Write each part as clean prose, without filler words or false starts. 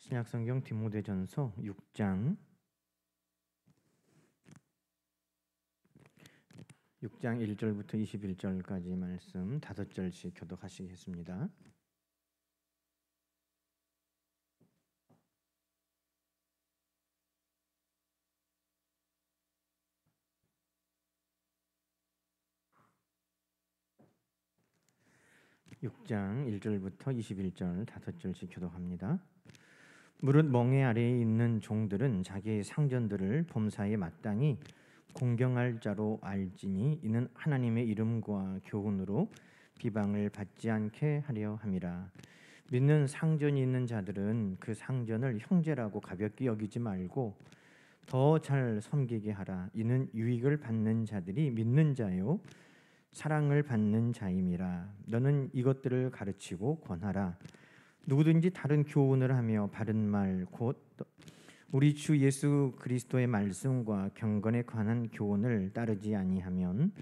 신약성경 디모데전서 6장 1절부터 21절까지 말씀 5절씩 교독하시겠습니다. (6장 1절부터 21절) 5절씩 교독합니다. 무릇 멍에 아래에 있는 종들은 자기의 상전들을 범사에 마땅히 공경할 자로 알지니 이는 하나님의 이름과 교훈으로 비방을 받지 않게 하려 함이라. 믿는 상전이 있는 자들은 그 상전을 형제라고 가볍게 여기지 말고 더 잘 섬기게 하라. 이는 유익을 받는 자들이 믿는 자요 사랑을 받는 자임이라. 너는 이것들을 가르치고 권하라. 누구든지 다른 교훈을 하며 바른 말 곧 우리 주 예수 그리스도의 말씀과 경건에 관한 교훈을 따르지 아니하면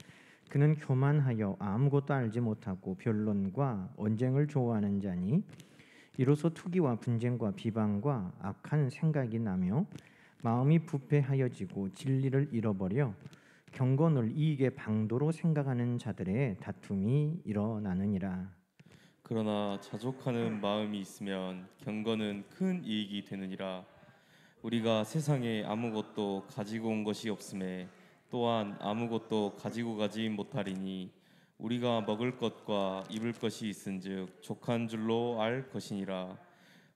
그는 교만하여 아무것도 알지 못하고 변론과 언쟁을 좋아하는 자니 이로써 투기와 분쟁과 비방과 악한 생각이 나며 마음이 부패하여지고 진리를 잃어버려 경건을 이익의 방도로 생각하는 자들의 다툼이 일어나느니라. 그러나 자족하는 마음이 있으면 경건은 큰 이익이 되느니라. 우리가 세상에 아무것도 가지고 온 것이 없음에 또한 아무것도 가지고 가지 못하리니 우리가 먹을 것과 입을 것이 있은즉 족한 줄로 알 것이니라.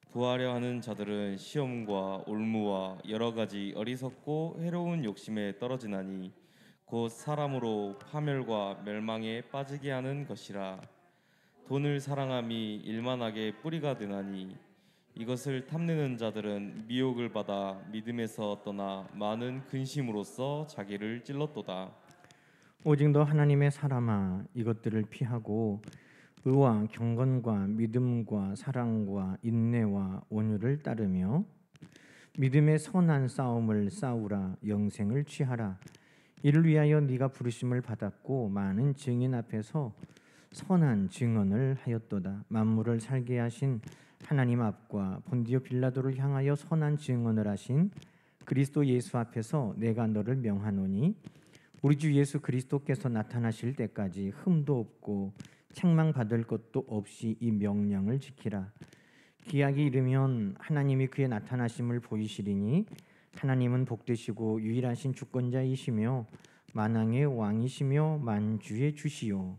부하려 하는 자들은 시험과 올무와 여러 가지 어리석고 해로운 욕심에 떨어지나니 곧 사람으로 파멸과 멸망에 빠지게 하는 것이라. 돈을 사랑함이 일만하게 뿌리가 되나니 이것을 탐내는 자들은 미혹을 받아 믿음에서 떠나 많은 근심으로써 자기를 찔렀도다. 오직 너 하나님의 사람아 이것들을 피하고 의와 경건과 믿음과 사랑과 인내와 온유를 따르며 믿음의 선한 싸움을 싸우라. 영생을 취하라. 이를 위하여 네가 부르심을 받았고 많은 증인 앞에서 선한 증언을 하였도다. 만물을 살게 하신 하나님 앞과 본디오 빌라도를 향하여 선한 증언을 하신 그리스도 예수 앞에서 내가 너를 명하노니 우리 주 예수 그리스도께서 나타나실 때까지 흠도 없고 책망받을 것도 없이 이 명령을 지키라. 기약이 이르면 하나님이 그의 나타나심을 보이시리니 하나님은 복되시고 유일하신 주권자이시며 만왕의 왕이시며 만주의 주시요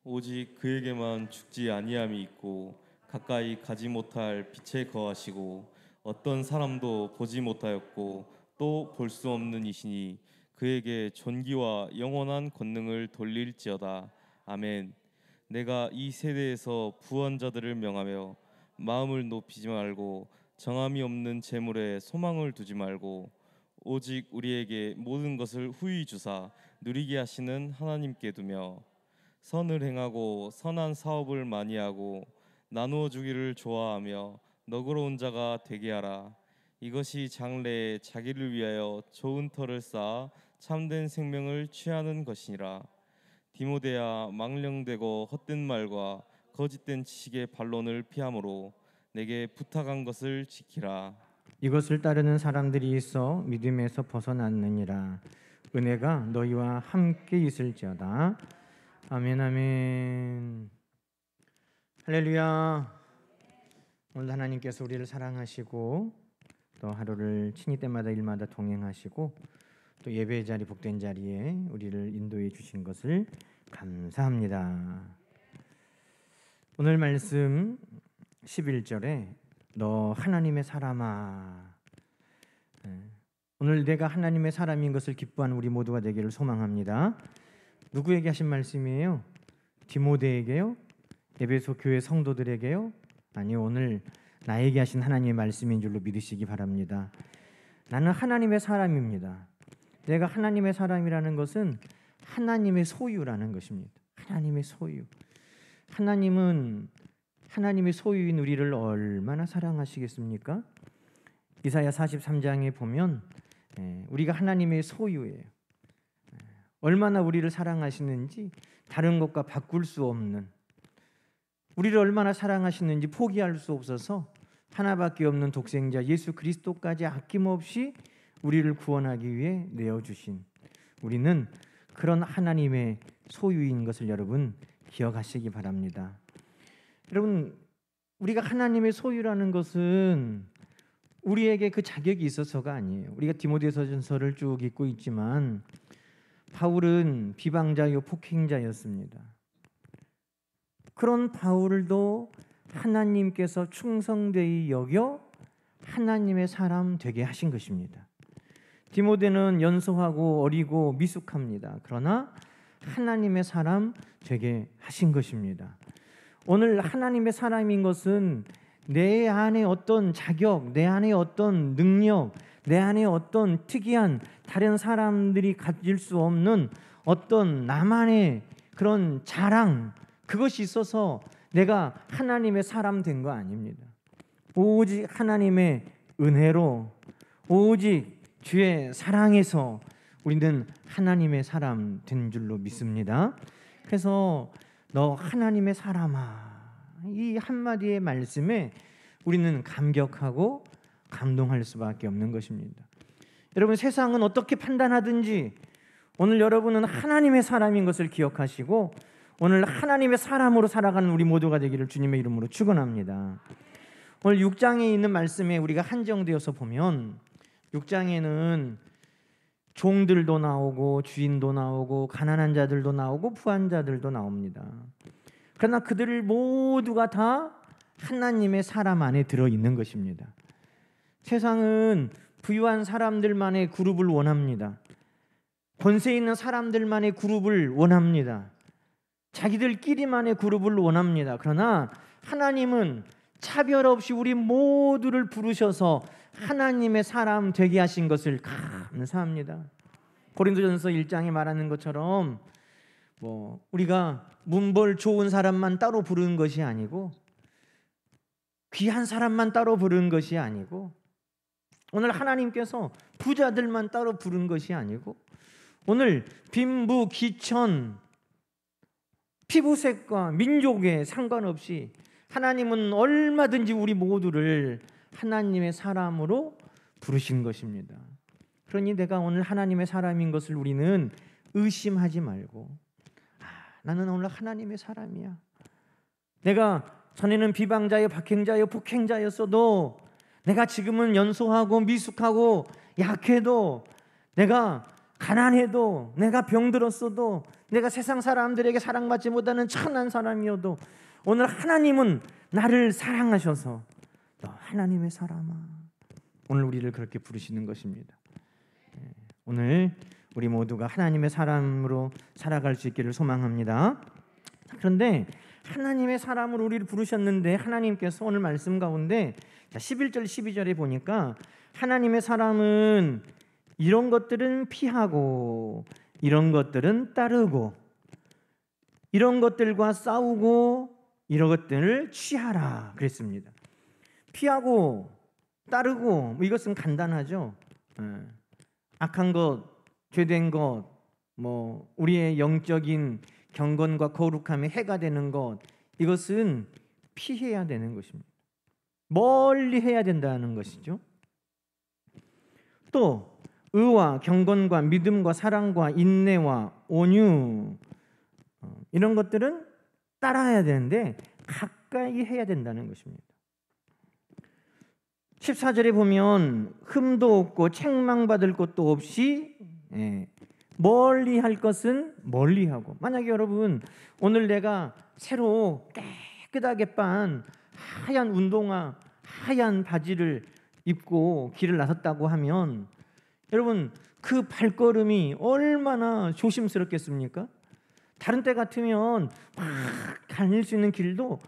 오직 그에게만 죽지 아니함이 있고 가까이 가지 못할 빛에 거하시고 어떤 사람도 보지 못하였고 또 볼 수 없는 이시니 그에게 존귀와 영원한 권능을 돌릴지어다. 아멘. 내가 이 세대에서 부원자들을 명하며 마음을 높이지 말고 정함이 없는 재물에 소망을 두지 말고 오직 우리에게 모든 것을 후히 주사 누리게 하시는 하나님께 두며 선을 행하고 선한 사업을 많이 하고 나누어 주기를 좋아하며 너그러운 자가 되게 하라. 이것이 장래에 자기를 위하여 좋은 터를 쌓아 참된 생명을 취하는 것이니라. 디모데야, 망령되고 헛된 말과 거짓된 지식의 반론을 피함으로 내게 부탁한 것을 지키라. 이것을 따르는 사람들이 있어 믿음에서 벗어났느니라. 은혜가 너희와 함께 있을지어다. 아멘 아멘. 할렐루야. 오늘 하나님께서 우리를 사랑하시고 또 하루를 친히 때마다 일마다 동행하시고 또 예배의 자리 복된 자리에 우리를 인도해 주신 것을 감사합니다. 오늘 말씀 11절에 너 하나님의 사람아. 오늘 내가 하나님의 사람인 것을 기뻐하는 우리 모두가 되기를 소망합니다. 누구에게 하신 말씀이에요? 디모데에게요? 에베소 교회 성도들에게요? 아니, 오늘 나에게 하신 하나님의 말씀인 줄로 믿으시기 바랍니다. 나는 하나님의 사람입니다. 내가 하나님의 사람이라는 것은 하나님의 소유라는 것입니다. 하나님의 소유. 하나님은 하나님의 소유인 우리를 얼마나 사랑하시겠습니까? 이사야 43장에 보면 우리가 하나님의 소유예요. 얼마나 우리를 사랑하시는지 다른 것과 바꿀 수 없는, 우리를 얼마나 사랑하시는지 포기할 수 없어서 하나밖에 없는 독생자 예수 그리스도까지 아낌없이 우리를 구원하기 위해 내어주신, 우리는 그런 하나님의 소유인 것을 여러분 기억하시기 바랍니다. 여러분, 우리가 하나님의 소유라는 것은 우리에게 그 자격이 있어서가 아니에요. 우리가 디모데전서를 쭉 읽고 있지만 바울은 비방자요 폭행자였습니다. 그런 바울도 하나님께서 충성되이 여겨 하나님의 사람 되게 하신 것입니다. 디모데는 연소하고 어리고 미숙합니다. 그러나 하나님의 사람 되게 하신 것입니다. 오늘 하나님의 사람인 것은 내 안에 어떤 자격, 내 안에 어떤 능력, 내 안에 어떤 특이한 다른 사람들이 가질 수 없는 어떤 나만의 그런 자랑, 그것이 있어서 내가 하나님의 사람 된 거 아닙니다. 오직 하나님의 은혜로, 오직 주의 사랑에서 우리는 하나님의 사람 된 줄로 믿습니다. 그래서 너 하나님의 사람아, 이 한마디의 말씀에 우리는 감격하고 감동할 수밖에 없는 것입니다. 여러분, 세상은 어떻게 판단하든지 오늘 여러분은 하나님의 사람인 것을 기억하시고 오늘 하나님의 사람으로 살아가는 우리 모두가 되기를 주님의 이름으로 축원합니다. 오늘 6장에 있는 말씀에 우리가 한정되어서 보면 6장에는 종들도 나오고 주인도 나오고 가난한 자들도 나오고 부한 자들도 나옵니다. 그러나 그들 모두가 다 하나님의 사람 안에 들어있는 것입니다. 세상은 부유한 사람들만의 그룹을 원합니다. 권세 있는 사람들만의 그룹을 원합니다. 자기들끼리만의 그룹을 원합니다. 그러나 하나님은 차별 없이 우리 모두를 부르셔서 하나님의 사람 되게 하신 것을 감사합니다. 고린도전서 1장에 말하는 것처럼 우리가 문벌 좋은 사람만 따로 부르는 것이 아니고 귀한 사람만 따로 부르는 것이 아니고 오늘 하나님께서 부자들만 따로 부른 것이 아니고 오늘 빈부 기천 피부색과 민족에 상관없이 하나님은 얼마든지 우리 모두를 하나님의 사람으로 부르신 것입니다. 그러니 내가 오늘 하나님의 사람인 것을 우리는 의심하지 말고 나는 오늘 하나님의 사람이야. 내가 전에는 비방자여 박행자여 폭행자였어도 내가 지금은 연소하고 미숙하고 약해도 내가 가난해도 내가 병들었어도 내가 세상 사람들에게 사랑받지 못하는 천한 사람이어도 오늘 하나님은 나를 사랑하셔서 너 하나님의 사람아, 오늘 우리를 그렇게 부르시는 것입니다. 오늘 우리 모두가 하나님의 사람으로 살아갈 수 있기를 소망합니다. 그런데 하나님의 사람으로 우리를 부르셨는데 하나님께서 오늘 말씀 가운데 11절 12절에 보니까 하나님의 사람은 이런 것들은 피하고 이런 것들은 따르고 이런 것들과 싸우고 이런 것들을 취하라 그랬습니다. 피하고 따르고 이것은 간단하죠. 악한 것, 죄된 것, 우리의 영적인 경건과 거룩함에 해가 되는 것, 이것은 피해야 되는 것입니다. 멀리 해야 된다는 것이죠. 또 의와 경건과 믿음과 사랑과 인내와 온유, 이런 것들은 따라야 되는데 가까이 해야 된다는 것입니다. 14절에 보면 흠도 없고 책망받을 것도 없이 멀리 할 것은 멀리 하고, 만약에 여러분 오늘 내가 새로 깨끗하게 빤 하얀 운동화, 하얀 바지를 입고 길을 나섰다고 하면 여러분 그 발걸음이 얼마나 조심스럽겠습니까? 다른 때 같으면 막 다닐 수 있는 길도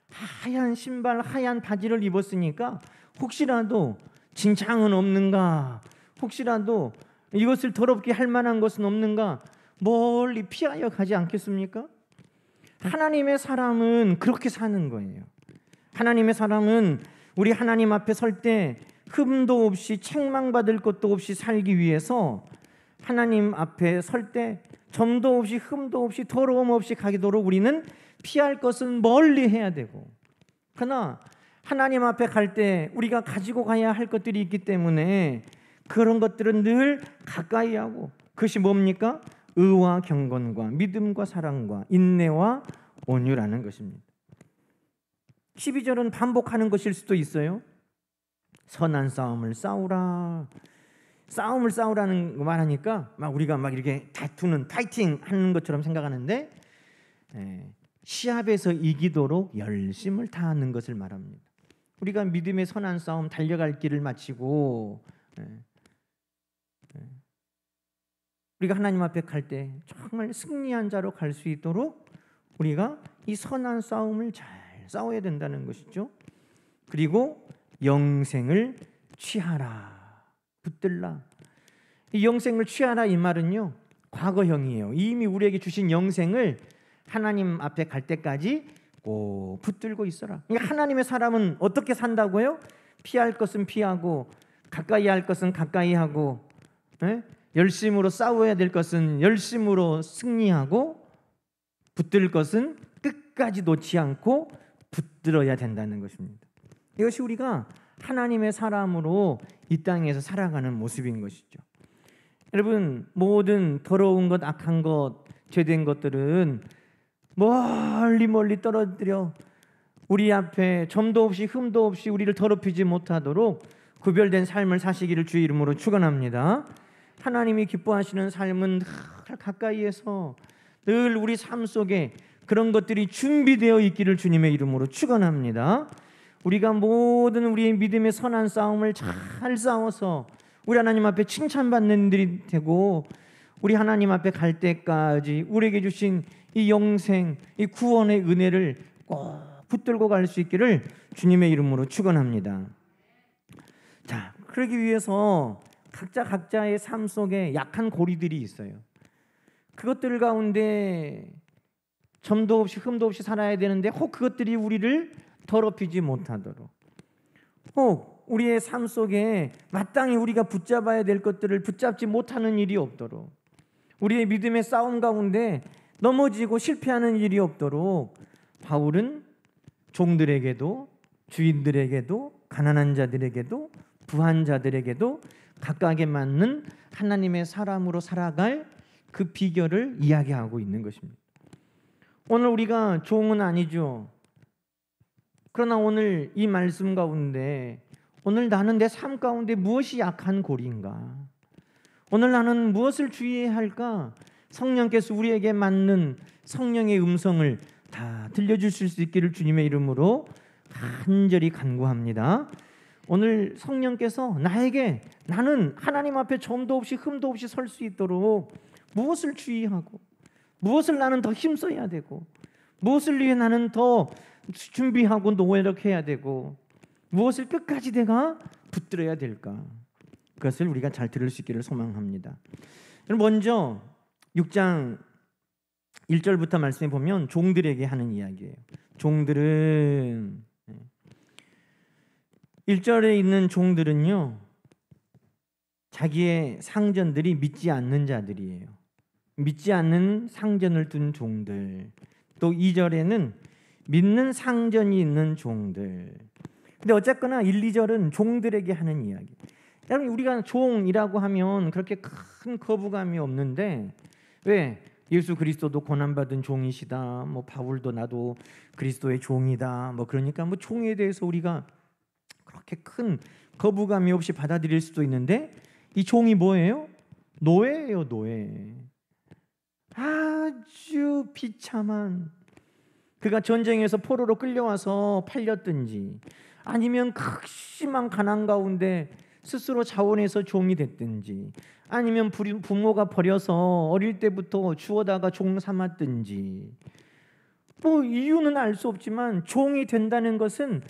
하얀 신발, 하얀 바지를 입었으니까 혹시라도 진창은 없는가, 혹시라도 이것을 더럽게 할 만한 것은 없는가 멀리 피하여 가지 않겠습니까? 하나님의 사람은 그렇게 사는 거예요. 하나님의 사람은 우리 하나님 앞에 설 때 흠도 없이 책망받을 것도 없이 살기 위해서 하나님 앞에 설 때 점도 없이 흠도 없이 더러움 없이 가도록 우리는 피할 것은 멀리 해야 되고, 그러나 하나님 앞에 갈 때 우리가 가지고 가야 할 것들이 있기 때문에 그런 것들은 늘 가까이 하고, 그것이 뭡니까? 의와 경건과 믿음과 사랑과 인내와 온유라는 것입니다. 12절은 반복하는 것일 수도 있어요. 선한 싸움을 싸우라. 싸움을 싸우라는 말하니까 막 우리가 막 이렇게 다투는 파이팅 하는 것처럼 생각하는데, 시합에서 이기도록 열심을 다하는 것을 말합니다. 우리가 믿음의 선한 싸움 달려갈 길을 마치고 우리가 하나님 앞에 갈 때 정말 승리한 자로 갈 수 있도록 우리가 이 선한 싸움을 잘 싸워야 된다는 것이죠. 그리고 영생을 취하라, 붙들라. 이 영생을 취하라 이 말은요, 과거형이에요. 이미 우리에게 주신 영생을 하나님 앞에 갈 때까지 꼭 붙들고 있어라. 그러니까 하나님의 사람은 어떻게 산다고요? 피할 것은 피하고, 가까이 할 것은 가까이 하고, 열심으로 싸워야 될 것은 열심으로 승리하고, 붙들 것은 끝까지 놓지 않고 붙들어야 된다는 것입니다. 이것이 우리가 하나님의 사람으로 이 땅에서 살아가는 모습인 것이죠. 여러분, 모든 더러운 것, 악한 것, 죄된 것들은 멀리 멀리 떨어뜨려 우리 앞에 점도 없이 흠도 없이 우리를 더럽히지 못하도록 구별된 삶을 사시기를 주의 이름으로 축원합니다. 하나님이 기뻐하시는 삶은 늘 가까이에서 늘 우리 삶 속에 그런 것들이 준비되어 있기를 주님의 이름으로 축원합니다. 우리가 모든 우리의 믿음의 선한 싸움을 잘 싸워서 우리 하나님 앞에 칭찬받는 일이 되고, 우리 하나님 앞에 갈 때까지 우리에게 주신 이 영생, 이 구원의 은혜를 꼭 붙들고 갈 수 있기를 주님의 이름으로 축원합니다. 자, 그러기 위해서 각자의 삶 속에 약한 고리들이 있어요. 그것들 가운데 점도 없이 흠도 없이 살아야 되는데, 혹 그것들이 우리를 더럽히지 못하도록, 혹 우리의 삶 속에 마땅히 우리가 붙잡아야 될 것들을 붙잡지 못하는 일이 없도록, 우리의 믿음의 싸움 가운데 넘어지고 실패하는 일이 없도록 바울은 종들에게도 주인들에게도 가난한 자들에게도 부한 자들에게도 각각에 맞는 하나님의 사람으로 살아갈 그 비결을 이야기하고 있는 것입니다. 오늘 우리가 종은 아니죠. 그러나 오늘 이 말씀 가운데, 오늘 나는 내 삶 가운데 무엇이 약한 고리인가? 오늘 나는 무엇을 주의해야 할까? 성령께서 우리에게 맞는 성령의 음성을 다 들려주실 수 있기를 주님의 이름으로 간절히 간구합니다. 오늘 성령께서 나에게, 나는 하나님 앞에 점도 없이 흠도 없이 설 수 있도록 무엇을 주의하고, 무엇을 나는 더 힘써야 되고, 무엇을 위해 나는 더 준비하고 노력해야 되고, 무엇을 끝까지 내가 붙들어야 될까? 그것을 우리가 잘 들을 수 있기를 소망합니다. 먼저 6장 1절부터 말씀해 보면 종들에게 하는 이야기예요. 종들은, 1절에 있는 종들은요, 자기의 상전들이 믿지 않는 자들이에요. 믿지 않는 상전을 둔 종들. 또 2절에는 믿는 상전이 있는 종들. 근데 어쨌거나 1, 2절은 종들에게 하는 이야기. 여러분, 우리가 종이라고 하면 그렇게 큰 거부감이 없는데, 왜? 예수 그리스도도 고난받은 종이시다, 뭐 바울도 나도 그리스도의 종이다, 뭐 그러니까 뭐 종에 대해서 우리가 그렇게 큰 거부감이 없이 받아들일 수도 있는데, 이 종이 뭐예요? 노예예요. 노예. 아주 비참한, 그가 전쟁에서 포로로 끌려와서 팔렸든지, 아니면 극심한 가난 가운데 스스로 자원해서 종이 됐든지, 아니면 부모가 버려서 어릴 때부터 주워다가 종 삼았든지, 뭐 이유는 알 수 없지만 종이 된다는 것은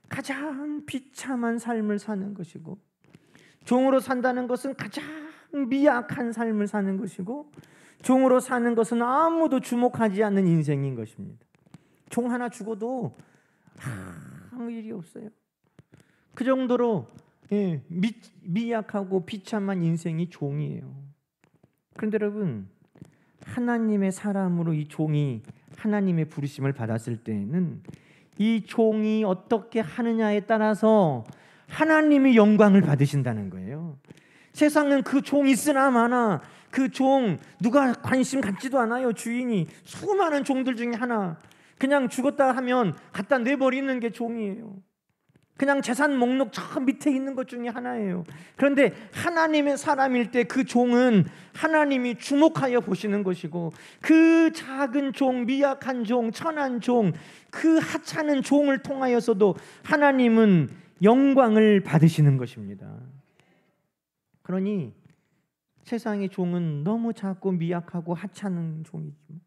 가장 비참한 삶을 사는 것이고, 종으로 산다는 것은 가장 미약한 삶을 사는 것이고, 종으로 사는 것은 아무도 주목하지 않는 인생인 것입니다. 종 하나 죽어도 아무 일이 없어요. 그 정도로 미약하고 비참한 인생이 종이에요. 그런데 여러분, 하나님의 사람으로 이 종이 하나님의 부르심을 받았을 때에는 이 종이 어떻게 하느냐에 따라서 하나님이 영광을 받으신다는 거예요. 세상은 그 종 있으나 마나 그 종 누가 관심 갖지도 않아요. 주인이 수많은 종들 중에 하나, 그냥 죽었다 하면 갖다 내버리는 게 종이에요. 그냥 재산 목록 저 밑에 있는 것 중에 하나예요. 그런데 하나님의 사람일 때 그 종은 하나님이 주목하여 보시는 것이고, 그 작은 종, 미약한 종, 천한 종, 그 하찮은 종을 통하여서도 하나님은 영광을 받으시는 것입니다. 그러니 세상의 종은 너무 작고 미약하고 하찮은 종이지만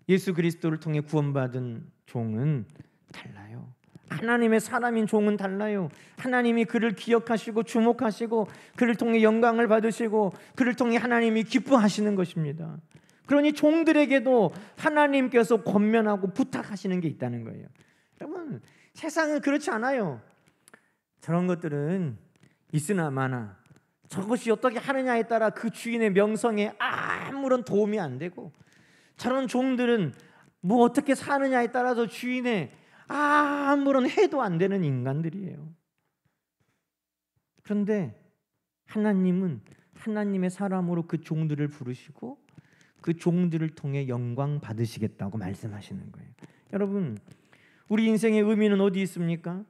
예수 그리스도를 통해 구원받은 종은 달라요. 하나님의 사람인 종은 달라요. 하나님이 그를 기억하시고 주목하시고 그를 통해 영광을 받으시고 그를 통해 하나님이 기뻐하시는 것입니다. 그러니 종들에게도 하나님께서 권면하고 부탁하시는 게 있다는 거예요. 여러분, 세상은 그렇지 않아요. 저런 것들은 있으나 마나 저것이 어떻게 하느냐에 따라 그 주인의 명성에 아무런 도움이 안 되고, 저런 종들은 뭐 어떻게 사느냐에 따라서 주인의 아무런 해도 안 되는 인간들이에요. 그런데 하나님은 하나님의 사람으로 그 종들을 부르시고 그 종들을 통해 영광 받으시겠다고 말씀하시는 거예요. 여러분, 우리 인생의 의미는 어디 있습니까?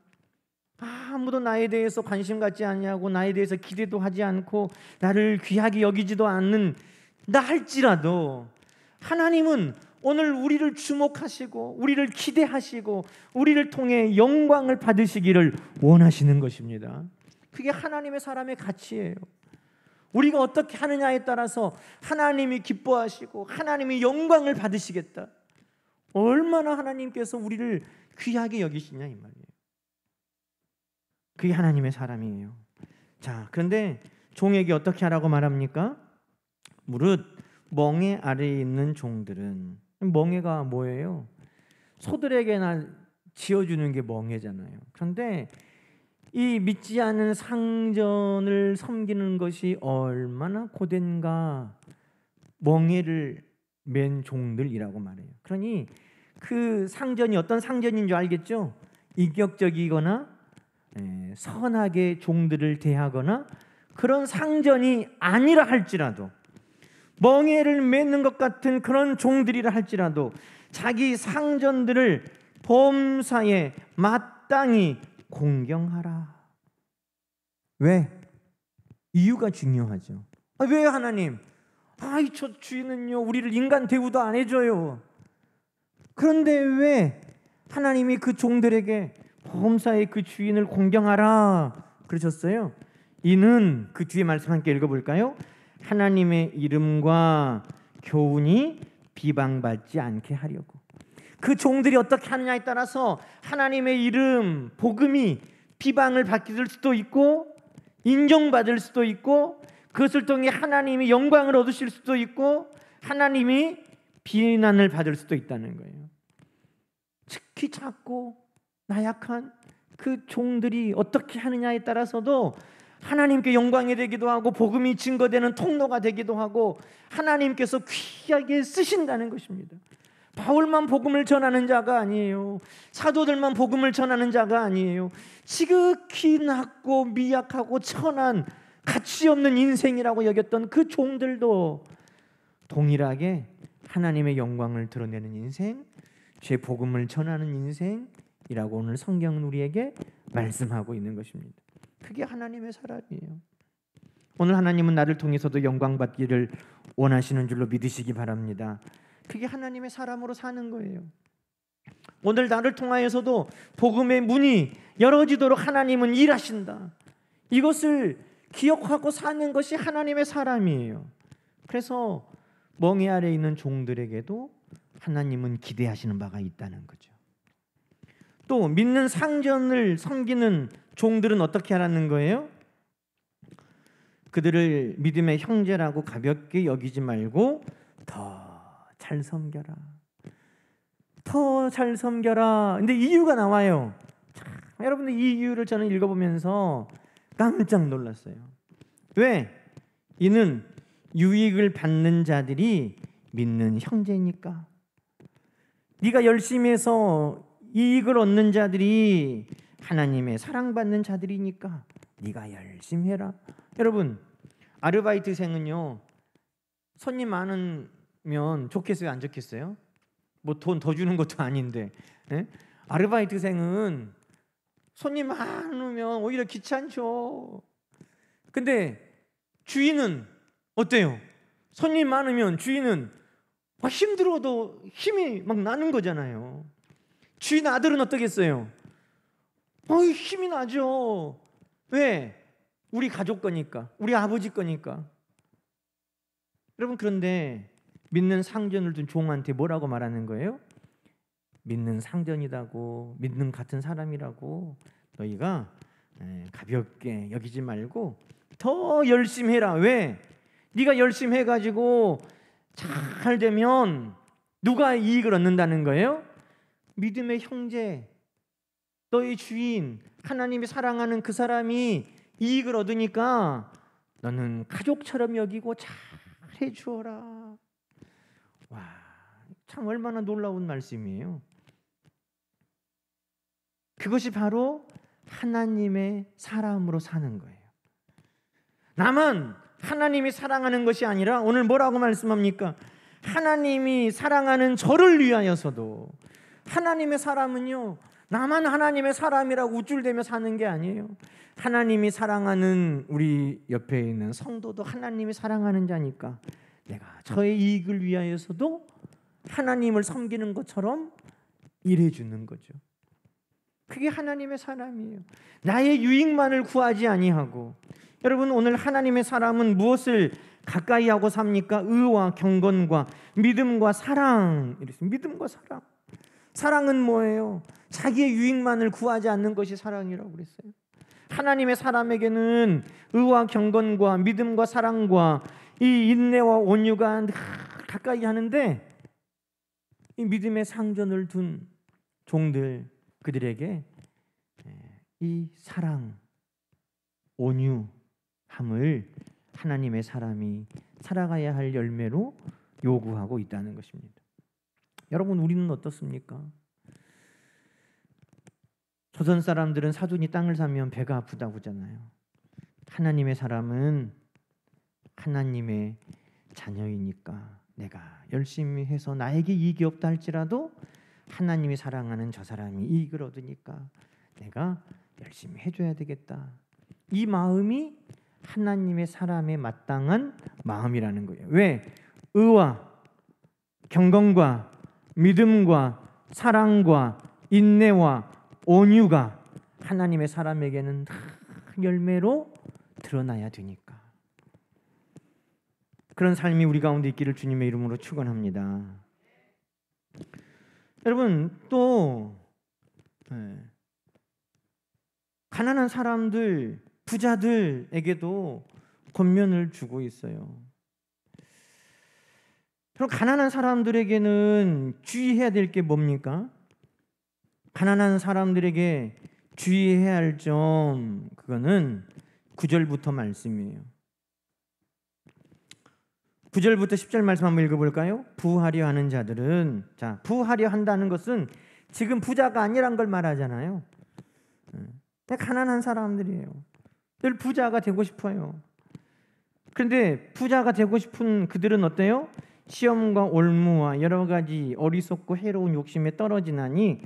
아무도 나에 대해서 관심 갖지 않냐고, 나에 대해서 기대도 하지 않고 나를 귀하게 여기지도 않는 나 할지라도 하나님은 오늘 우리를 주목하시고 우리를 기대하시고 우리를 통해 영광을 받으시기를 원하시는 것입니다. 그게 하나님의 사람의 가치예요. 우리가 어떻게 하느냐에 따라서 하나님이 기뻐하시고 하나님이 영광을 받으시겠다. 얼마나 하나님께서 우리를 귀하게 여기시냐 이 말이에요. 그게 하나님의 사람이에요. 자, 그런데 종에게 어떻게 하라고 말합니까? 무릇 멍에 아래에 있는 종들은, 멍에가 뭐예요? 소들에게나 지어주는 게 멍에잖아요. 그런데 이 믿지 않은 상전을 섬기는 것이 얼마나 고된가, 멍에를 맨 종들이라고 말해요. 그러니 그 상전이 어떤 상전인 줄 알겠죠? 인격적이거나 선하게 종들을 대하거나 그런 상전이 아니라 할지라도, 멍에를 맺는 것 같은 그런 종들이라 할지라도 자기 상전들을 범사에 마땅히 공경하라. 왜? 이유가 중요하죠. 왜요 하나님? 저 주인은요 우리를 인간 대우도 안 해줘요. 그런데 왜 하나님이 그 종들에게 범사의 그 주인을 공경하라 그러셨어요? 이는, 그 뒤에 말씀 함께 읽어볼까요? 하나님의 이름과 교훈이 비방받지 않게 하려고. 그 종들이 어떻게 하느냐에 따라서 하나님의 이름, 복음이 비방을 받을 수도 있고 인정받을 수도 있고 그것을 통해 하나님이 영광을 얻으실 수도 있고 하나님이 비난을 받을 수도 있다는 거예요. 특히 작고 나약한 그 종들이 어떻게 하느냐에 따라서도 하나님께 영광이 되기도 하고 복음이 증거되는 통로가 되기도 하고 하나님께서 귀하게 쓰신다는 것입니다. 바울만 복음을 전하는 자가 아니에요. 사도들만 복음을 전하는 자가 아니에요. 지극히 낮고 미약하고 천한 가치 없는 인생이라고 여겼던 그 종들도 동일하게 하나님의 영광을 드러내는 인생, 제 복음을 전하는 인생이라고 오늘 성경은 우리에게 말씀하고 있는 것입니다. 그게 하나님의 사람이에요. 오늘 하나님은 나를 통해서도 영광 받기를 원하시는 줄로 믿으시기 바랍니다. 그게 하나님의 사람으로 사는 거예요. 오늘 나를 통하여서도 복음의 문이 열어지도록 하나님은 일하신다. 이것을 기억하고 사는 것이 하나님의 사람이에요. 그래서 멍에 아래에 있는 종들에게도 하나님은 기대하시는 바가 있다는 거죠. 또 믿는 상전을 섬기는 종들은 어떻게 하라는 거예요? 그들을 믿음의 형제라고 가볍게 여기지 말고 더 잘 섬겨라. 더 잘 섬겨라. 근데 이유가 나와요. 참, 여러분들 이 이유를 저는 읽어보면서 깜짝 놀랐어요. 왜? 이는 유익을 받는 자들이 믿는 형제니까. 네가 열심히 해서 이익을 얻는 자들이 하나님의 사랑받는 자들이니까 네가 열심히 해라. 여러분, 아르바이트생은요, 손님 많으면 좋겠어요, 안 좋겠어요? 뭐 돈 더 주는 것도 아닌데, 예? 아르바이트생은 손님 많으면 오히려 귀찮죠. 근데 주인은 어때요? 손님 많으면 주인은 막 힘들어도 힘이 막 나는 거잖아요. 주인 아들은 어떻겠어요? 힘이 나죠. 왜? 우리 가족 거니까, 우리 아버지 거니까. 여러분, 그런데 믿는 상전을 둔 종한테 뭐라고 말하는 거예요? 믿는 상전이라고, 믿는 같은 사람이라고 너희가 가볍게 여기지 말고 더 열심히 해라. 왜? 네가 열심히 해가지고 잘 되면 누가 이익을 얻는다는 거예요? 믿음의 형제, 너희 주인, 하나님이 사랑하는 그 사람이 이익을 얻으니까 너는 가족처럼 여기고 잘 해주어라. 와, 참 얼마나 놀라운 말씀이에요. 그것이 바로 하나님의 사람으로 사는 거예요. 나만 하나님이 사랑하는 것이 아니라 오늘 뭐라고 말씀합니까? 하나님이 사랑하는 저를 위하여서도. 하나님의 사람은요, 나만 하나님의 사람이라고 우쭐대며 사는 게 아니에요. 하나님이 사랑하는 우리 옆에 있는 성도도 하나님이 사랑하는 자니까 내가 저의 이익을 위하여서도 하나님을 섬기는 것처럼 일해주는 거죠. 그게 하나님의 사람이에요. 나의 유익만을 구하지 아니하고. 여러분, 오늘 하나님의 사람은 무엇을 가까이 하고 삽니까? 의와 경건과 믿음과 사랑. 믿음과 사랑. 사랑은 뭐예요? 자기의 유익만을 구하지 않는 것이 사랑이라고 그랬어요. 하나님의 사람에게는 의와 경건과 믿음과 사랑과 이 인내와 온유가 가까이 하는데, 이 믿음의 상전을 둔 종들, 그들에게 이 사랑, 온유함을 하나님의 사람이 살아가야 할 열매로 요구하고 있다는 것입니다. 여러분, 우리는 어떻습니까? 조선 사람들은 사돈이 땅을 사면 배가 아프다고 하잖아요. 하나님의 사람은 하나님의 자녀이니까 내가 열심히 해서 나에게 이익이 없다 할지라도 하나님이 사랑하는 저 사람이 이익을 얻으니까 내가 열심히 해줘야 되겠다. 이 마음이 하나님의 사람에 마땅한 마음이라는 거예요. 왜? 의와 경건과 믿음과 사랑과 인내와 온유가 하나님의 사람에게는 열매로 드러나야 되니까. 그런 삶이 우리 가운데 있기를 주님의 이름으로 축원합니다. 여러분, 또 가난한 사람들, 부자들에게도 권면을 주고 있어요. 그럼 가난한 사람들에게는 주의해야 될 게 뭡니까? 가난한 사람들에게 주의해야 할 점, 그거는 9절부터 말씀이에요. 9절부터 10절 말씀 한번 읽어볼까요? 부하려 하는 자들은, 자, 부하려 한다는 것은 지금 부자가 아니란 걸 말하잖아요. 가난한 사람들이에요. 늘 부자가 되고 싶어요. 그런데 부자가 되고 싶은 그들은 어때요? 시험과 올무와 여러 가지 어리석고 해로운 욕심에 떨어지나니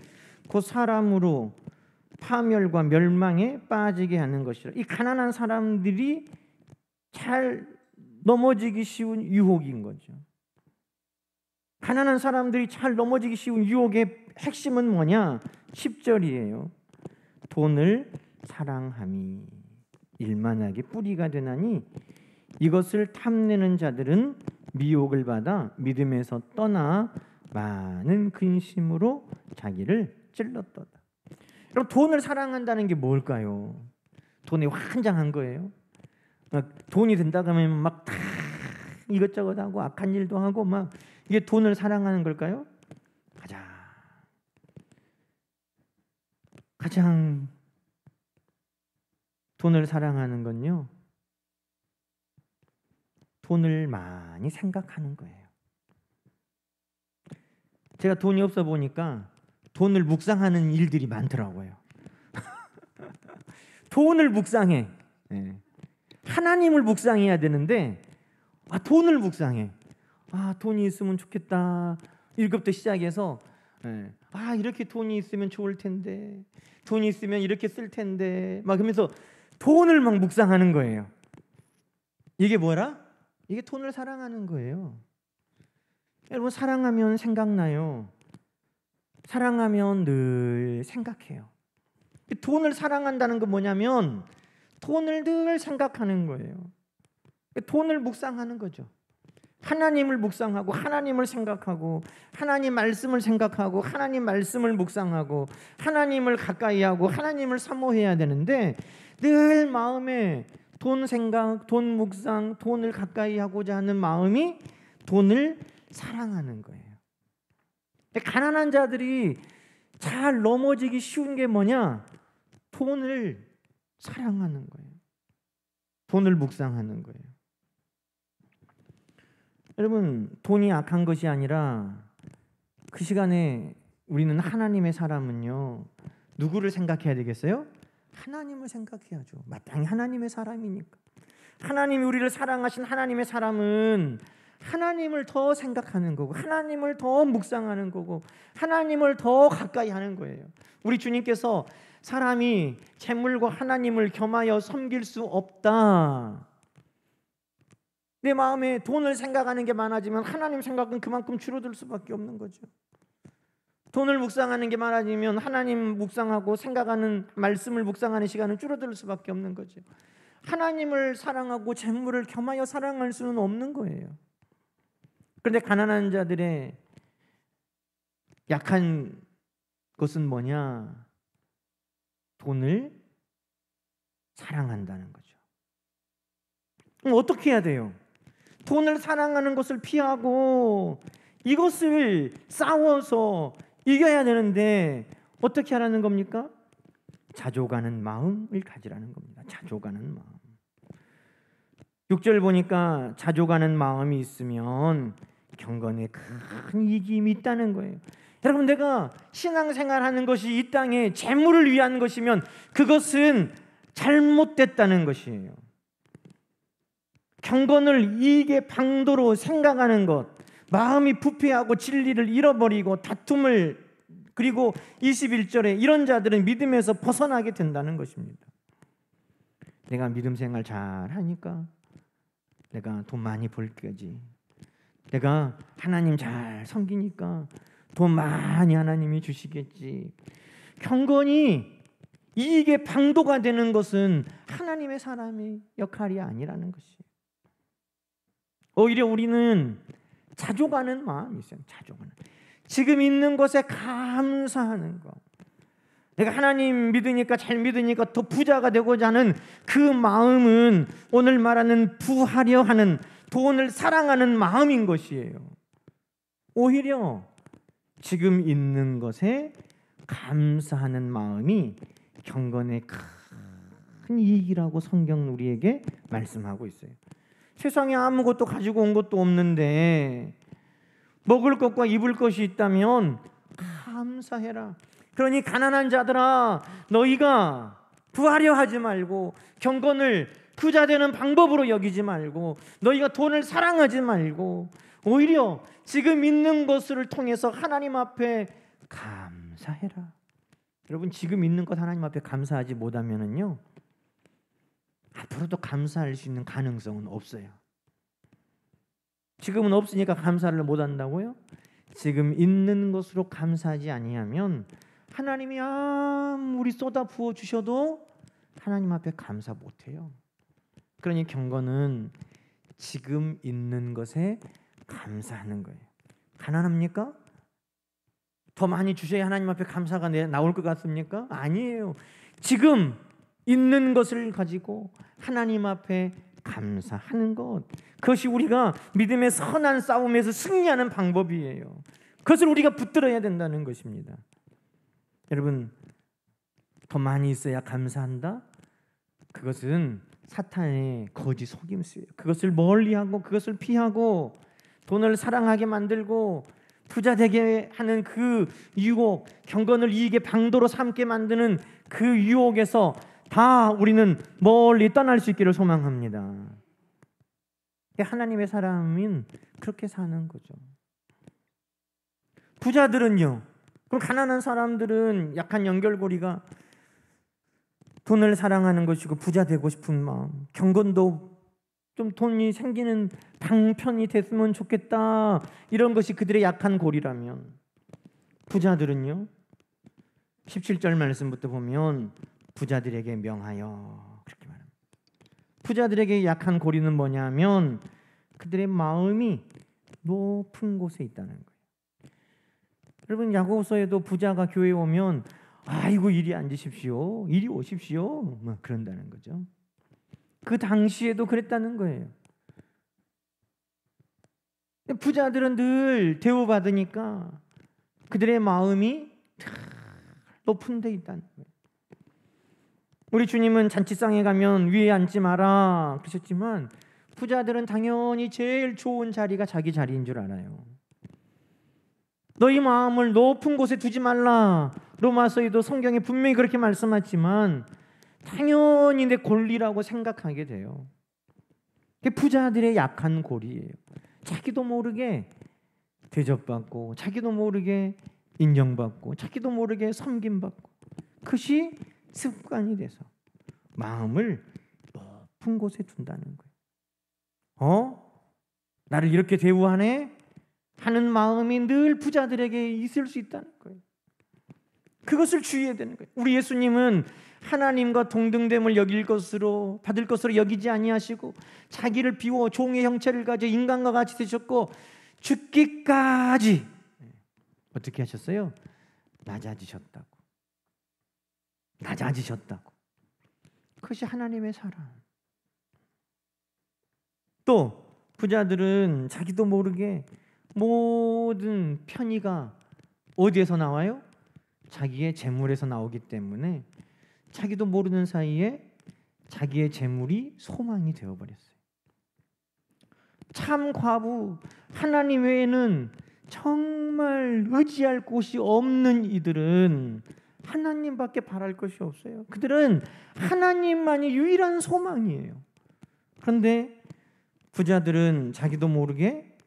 곧 사람으로 파멸과 멸망에 빠지게 하는 것이라. 이 가난한 사람들이 잘 넘어지기 쉬운 유혹인 거죠. 가난한 사람들이 잘 넘어지기 쉬운 유혹의 핵심은 뭐냐? 10절이에요. 돈을 사랑함이 일만하게 뿌리가 되나니 이것을 탐내는 자들은 미혹을 받아 믿음에서 떠나 많은 근심으로 자기를 찔렀도다. 여러분, 돈을 사랑한다는 게 뭘까요? 돈에 환장한 거예요. 돈이 된다고 하면 막 다 이것저것 하고 악한 일도 하고 막, 이게 돈을 사랑하는 걸까요? 가장 돈을 사랑하는 건요, 돈을 많이 생각하는 거예요. 제가 돈이 없어 보니까 돈을 묵상하는 일들이 많더라고요. 돈을 묵상해. 예. 하나님을 묵상해야 되는데 돈을 묵상해. 돈이 있으면 좋겠다. 1급부터 시작해서 이렇게 돈이 있으면 좋을 텐데, 돈이 있으면 이렇게 쓸 텐데 막 그러면서 돈을 막 묵상하는 거예요. 이게 뭐라? 이게 돈을 사랑하는 거예요. 여러분, 사랑하면 생각나요. 사랑하면 늘 생각해요. 돈을 사랑한다는 건 뭐냐면 돈을 늘 생각하는 거예요. 돈을 묵상하는 거죠. 하나님을 묵상하고 하나님을 생각하고 하나님 말씀을 생각하고 하나님 말씀을 묵상하고 하나님을 가까이 하고 하나님을 사모해야 되는데 늘 마음에 돈 생각, 돈 묵상, 돈을 가까이 하고자 하는 마음이 돈을 사랑하는 거예요. 가난한 자들이 잘 넘어지기 쉬운 게 뭐냐? 돈을 사랑하는 거예요. 돈을 묵상하는 거예요. 여러분, 돈이 악한 것이 아니라 그 시간에 우리는 하나님의 사람은요, 누구를 생각해야 되겠어요? 하나님을 생각해야죠. 마땅히 하나님의 사람이니까. 하나님이 우리를 사랑하신 하나님의 사람은 하나님을 더 생각하는 거고 하나님을 더 묵상하는 거고 하나님을 더 가까이 하는 거예요. 우리 주님께서 사람이 재물과 하나님을 겸하여 섬길 수 없다. 내 마음에 돈을 생각하는 게 많아지면 하나님 생각은 그만큼 줄어들 수밖에 없는 거죠. 돈을 묵상하는 게 많아지면 하나님 묵상하고 생각하는 말씀을 묵상하는 시간은 줄어들 수밖에 없는 거죠. 하나님을 사랑하고 재물을 겸하여 사랑할 수는 없는 거예요. 그런데 가난한 자들의 약한 것은 뭐냐? 돈을 사랑한다는 거죠. 그럼 어떻게 해야 돼요? 돈을 사랑하는 것을 피하고 이것을 싸워서 이겨야 되는데 어떻게 하라는 겁니까? 자족하는 마음을 가지라는 겁니다. 자족하는 마음. 6절 보니까 자족하는 마음이 있으면 경건에 큰 이김이 있다는 거예요. 여러분, 내가 신앙생활하는 것이 이 땅에 재물을 위한 것이면 그것은 잘못됐다는 것이에요. 경건을 이익의 방도로 생각하는 것, 마음이 부패하고 진리를 잃어버리고 다툼을, 그리고 21절에 이런 자들은 믿음에서 벗어나게 된다는 것입니다. 내가 믿음 생활 잘하니까, 내가 돈 많이 벌 거지, 내가 하나님 잘 섬기니까 돈 많이 하나님이 주시겠지. 경건이 이익의 방도가 되는 것은 하나님의 사람의 역할이 아니라는 것이에요. 오히려 우리는 자족하는 마음이 있어요. 자족하는, 지금 있는 것에 감사하는 것. 내가 하나님 믿으니까, 잘 믿으니까 더 부자가 되고자 하는 그 마음은 오늘 말하는 부하려 하는, 돈을 사랑하는 마음인 것이에요. 오히려 지금 있는 것에 감사하는 마음이 경건의 큰 이익이라고 성경은 우리에게 말씀하고 있어요. 세상에 아무것도 가지고 온 것도 없는데 먹을 것과 입을 것이 있다면 감사해라. 그러니 가난한 자들아, 너희가 부하려 하지 말고 경건을 부자 되는 방법으로 여기지 말고 너희가 돈을 사랑하지 말고 오히려 지금 있는 것을 통해서 하나님 앞에 감사해라. 여러분, 지금 있는 것 하나님 앞에 감사하지 못하면은요, 앞으로도 감사할 수 있는 가능성은 없어요. 지금은 없으니까 감사를 못한다고요? 지금 있는 것으로 감사하지 아니하면 하나님이 아무리 쏟아 부어 주셔도 하나님 앞에 감사 못해요. 그러니 경건은 지금 있는 것에 감사하는 거예요. 가난합니까? 더 많이 주셔야 하나님 앞에 감사가 나올 것 같습니까? 아니에요. 지금 있는 것을 가지고 하나님 앞에 감사하는 것, 그것이 우리가 믿음의 선한 싸움에서 승리하는 방법이에요. 그것을 우리가 붙들어야 된다는 것입니다. 여러분, 더 많이 있어야 감사한다? 그것은 사탄의 거짓 속임수예요. 그것을 멀리하고 그것을 피하고 돈을 사랑하게 만들고 부자 되게 하는 그 유혹, 경건을 이익의 방도로 삼게 만드는 그 유혹에서 다 우리는 멀리 떠날 수 있기를 소망합니다. 하나님의 사람은 그렇게 사는 거죠. 부자들은요, 그럼 가난한 사람들은 약한 연결고리가 돈을 사랑하는 것이고 부자 되고 싶은 마음, 경건도 좀 돈이 생기는 방편이 됐으면 좋겠다, 이런 것이 그들의 약한 고리라면, 부자들은요 17절 말씀부터 보면 부자들에게 명하여 그렇게 말합니다. 부자들에게 약한 고리는 뭐냐면 그들의 마음이 높은 곳에 있다는 거예요. 여러분, 야고보서에도 부자가 교회에 오면 아이고 이리 앉으십시오, 이리 오십시오, 막 그런다는 거죠. 그 당시에도 그랬다는 거예요. 부자들은 늘 대우받으니까 그들의 마음이 높은 데 있다는 거예요. 우리 주님은 잔치상에 가면 위에 앉지 마라 그러셨지만 부자들은 당연히 제일 좋은 자리가 자기 자리인 줄 알아요. 너희 마음을 높은 곳에 두지 말라, 로마서에도 성경에 분명히 그렇게 말씀하지만 당연히 내 권리라고 생각하게 돼요. 그게 부자들의 약한 고리예요. 자기도 모르게 대접받고, 자기도 모르게 인정받고, 자기도 모르게 섬김받고, 그것이 습관이 돼서 마음을 높은 곳에 둔다는 거예요. 나를 이렇게 대우하네 하는 마음이 늘 부자들에게 있을 수 있다는 거예요. 그것을 주의해야 되는 거예요. 우리 예수님은 하나님과 동등됨을 받을 것으로 여기지 아니하시고 자기를 비워 종의 형체를 가져 인간과 같이 되셨고 죽기까지 어떻게 하셨어요? 낮아지셨다고. 그것이 하나님의 사랑. 또 부자들은 자기도 모르게 모든 편의가 어디에서 나와요? 자기의 재물에서 나오기 때문에 자기도 모르는 사이에 자기의 재물이 소망이 되어버렸어요. 참 과부, 하나님 외에는 정말 의지할 곳이 없는 이들은 하나님밖에 바랄 것이 없어요. 그들은 하나님만이 유일한 소망이에요. 그런데 부자들은 자기도 모르게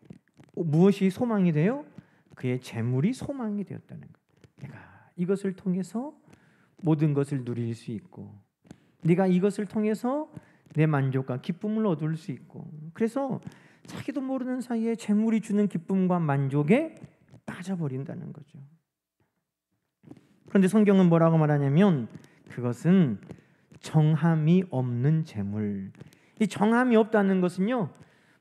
무엇이 소망이 돼요? 그의 재물이 소망이 되었다는 거예요. 내가 이것을 통해서 모든 것을 누릴 수 있고, 네가 이것을 통해서 내 만족과 기쁨을 얻을 수 있고, 그래서 자기도 모르는 사이에 재물이 주는 기쁨과 만족에 빠져버린다는 거죠. 그런데 성경은 뭐라고 말하냐면 그것은 정함이 없는 재물. 이 정함이 없다는 것은요,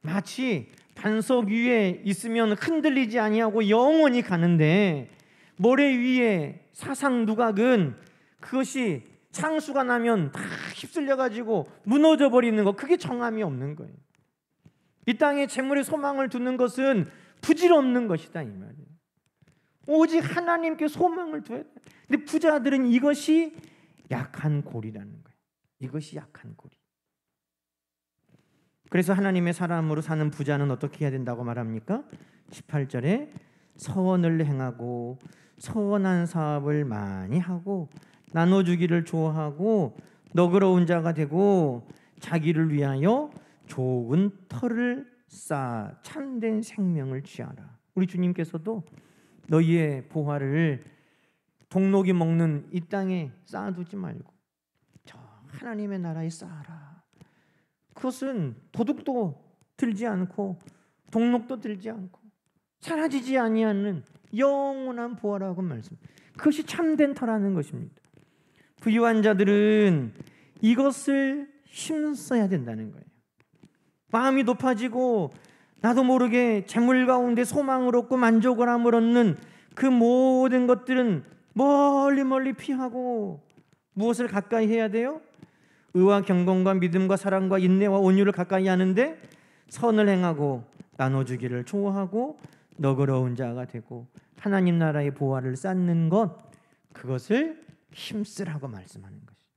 마치 반석 위에 있으면 흔들리지 아니하고 영원히 가는데 모래 위에 사상 누각은 그것이 창수가 나면 다 휩쓸려 가지고 무너져 버리는 거, 그게 정함이 없는 거예요. 이 땅에 재물에 소망을 두는 것은 부질없는 것이다 이 말이에요. 오직 하나님께 소망을 둬야 돼. 근데 부자들은 이것이 약한 고리라는 거예요. 이것이 약한 고리. 그래서 하나님의 사람으로 사는 부자는 어떻게 해야 된다고 말합니까? 18절에 선을 행하고 선한 사업을 많이 하고 나눠주기를 좋아하고 너그러운 자가 되고 자기를 위하여 좋은 터를 쌓아 참된 생명을 취하라. 우리 주님께서도 너희의 보화를 동록이 먹는 이 땅에 쌓아두지 말고 저 하나님의 나라에 쌓아라. 그것은 도둑도 들지 않고 동록도 들지 않고 사라지지 아니하는 영원한 보화라고 말씀. 그것이 참된 터라는 것입니다. 부유한 자들은 이것을 힘써야 된다는 거예요. 마음이 높아지고 나도 모르게 재물 가운데 소망을 얻고 만족을 함을 얻는 그 모든 것들은 멀리 멀리 피하고 무엇을 가까이 해야 돼요? 의와 경건과 믿음과 사랑과 인내와 온유를 가까이 하는데 선을 행하고 나눠주기를 좋아하고 너그러운 자가 되고 하나님 나라의 보화를 쌓는 것, 그것을 힘쓰라고 말씀하는 것이죠.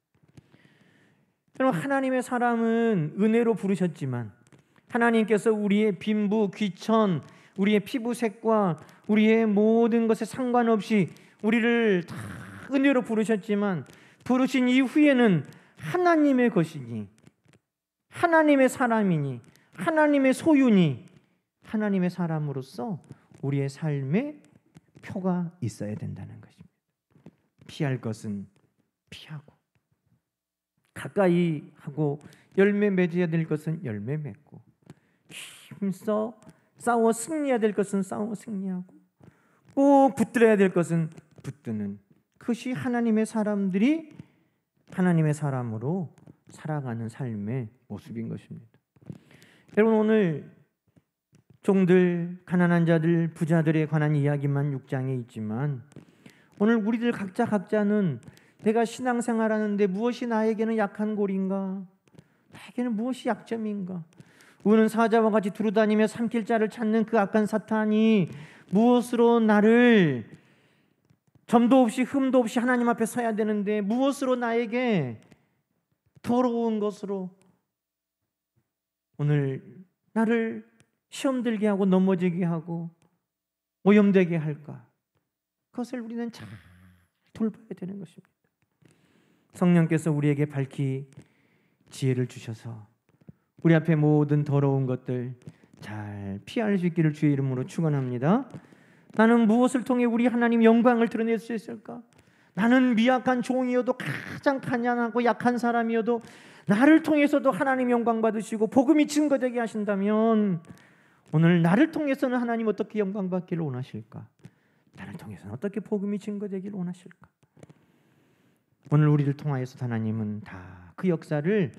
여러분, 하나님의 사람은 은혜로 부르셨지만 하나님께서 우리의 빈부, 귀천, 우리의 피부색과 우리의 모든 것에 상관없이 우리를 다 은혜로 부르셨지만 부르신 이후에는 하나님의 것이니, 하나님의 사람이니, 하나님의 소유니, 하나님의 사람으로서 우리의 삶에 표가 있어야 된다는 것입니다. 피할 것은 피하고, 가까이 하고 열매 맺어야 될 것은 열매 맺고, 힘써 싸워 승리해야 될 것은 싸워 승리하고, 꼭 붙들어야 될 것은 붙드는, 그것이 하나님의 사람들이 하나님의 사람으로 살아가는 삶의 모습인 것입니다. 여러분, 오늘 종들, 가난한 자들, 부자들에 관한 이야기만 6장에 있지만 오늘 우리들 각자는 내가 신앙생활하는데 무엇이 나에게는 약한 골인가? 나에게는 무엇이 약점인가? 우는 사자와 같이 두루다니며 삼킬 자를 찾는 그 악한 사탄이 무엇으로 나를, 점도 없이 흠도 없이 하나님 앞에 서야 되는데 무엇으로 나에게 더러운 것으로 오늘 나를 시험 들게 하고 넘어지게 하고 오염되게 할까? 그것을 우리는 잘 돌봐야 되는 것입니다. 성령께서 우리에게 밝히 지혜를 주셔서 우리 앞에 모든 더러운 것들 잘 피할 수 있기를 주의 이름으로 축원합니다. 나는 무엇을 통해 우리 하나님 영광을 드러낼 수 있을까? 나는 미약한 종이어도, 가장 가난하고 약한 사람이어도 나를 통해서도 하나님 영광 받으시고 복음이 증거되게 하신다면 오늘 나를 통해서는 하나님 어떻게 영광 받기를 원하실까? 나를 통해서는 어떻게 복음이 증거되기를 원하실까? 오늘 우리를 통하여서 하나님은 다 그 역사를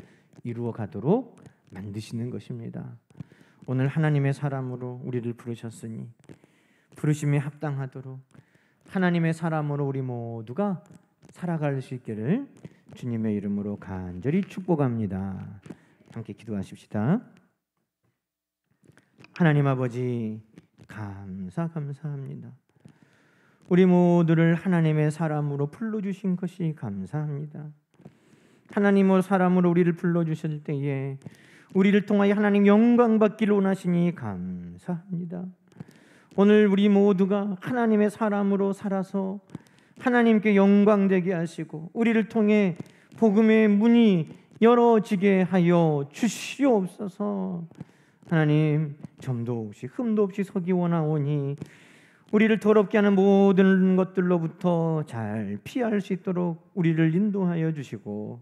이루어 가도록 만드시는 것입니다. 오늘 하나님의 사람으로 우리를 부르셨으니 부르심에 합당하도록 하나님의 사람으로 우리 모두가 살아갈 수 있기를 주님의 이름으로 간절히 축복합니다. 함께 기도하십시다. 하나님 아버지, 감사합니다. 우리 모두를 하나님의 사람으로 불러주신 것이 감사합니다. 하나님의 사람으로 우리를 불러주실 때에 우리를 통하여 하나님 영광 받기를 원하시니 감사합니다. 오늘 우리 모두가 하나님의 사람으로 살아서 하나님께 영광되게 하시고 우리를 통해 복음의 문이 열어지게 하여 주시옵소서. 하나님, 점도 없이 흠도 없이 서기 원하오니 우리를 더럽게 하는 모든 것들로부터 잘 피할 수 있도록 우리를 인도하여 주시고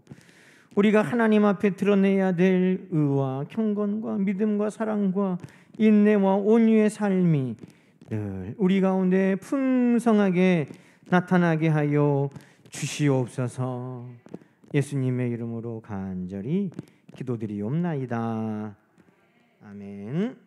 우리가 하나님 앞에 드러내야 될 의와 경건과 믿음과 사랑과 인내와 온유의 삶이 늘 우리 가운데 풍성하게 나타나게 하여 주시옵소서. 예수님의 이름으로 간절히 기도드리옵나이다. 아멘.